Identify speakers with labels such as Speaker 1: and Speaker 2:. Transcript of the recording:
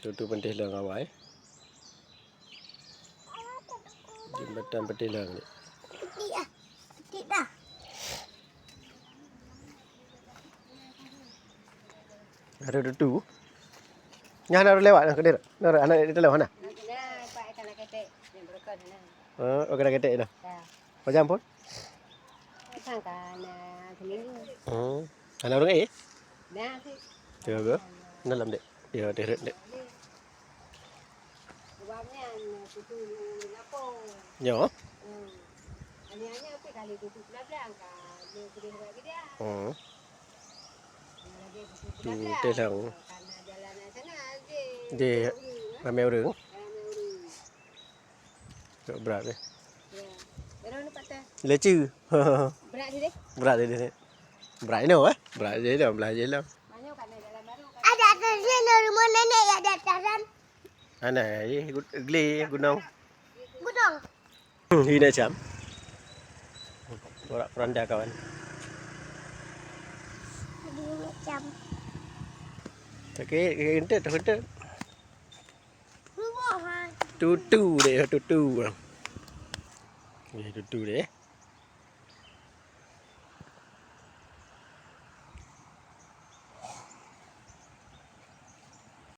Speaker 1: Tu pentih lang awal. Jembatan pentih lang ni.
Speaker 2: Petik dah.
Speaker 1: Ada tu. Yang nak lewat nak dia. Nak anak dia lewat mana?
Speaker 2: Pak akan nak ketek. Yang berkon sana.
Speaker 1: Okey dah ketek dah.
Speaker 2: Dah.
Speaker 1: Macam pun?
Speaker 2: Sangkan seminggu.
Speaker 1: Anak orang
Speaker 2: Dah sih.
Speaker 1: Tengok ke? Dalam dek. Ya, dek.
Speaker 2: Sebabnya tutu lapo.
Speaker 1: Ya.
Speaker 2: Hanya apa kali tutu belakang kan. Dia boleh buat dia.
Speaker 1: Tu telang.
Speaker 2: Karena jalan sana dia.
Speaker 1: Dia ramai orang.
Speaker 2: Ramai orang.
Speaker 1: Tak berat dia.
Speaker 2: Ya. Berapa ni patah?
Speaker 1: Lecu.
Speaker 2: Berat dia.
Speaker 1: Berat dia. Berat ni Berat je dah, belajar lah.
Speaker 2: Banyak kan jalan baru. Ada sini rumah nenek ya ada taran.
Speaker 1: Ana ye geli gunung.
Speaker 2: Gunung.
Speaker 1: Ini macam. Borak peranda kawan.
Speaker 2: Ini macam.
Speaker 1: Okey, kentet.
Speaker 2: Rumah.
Speaker 1: Tutu dia, tutu. Ni tutu dia.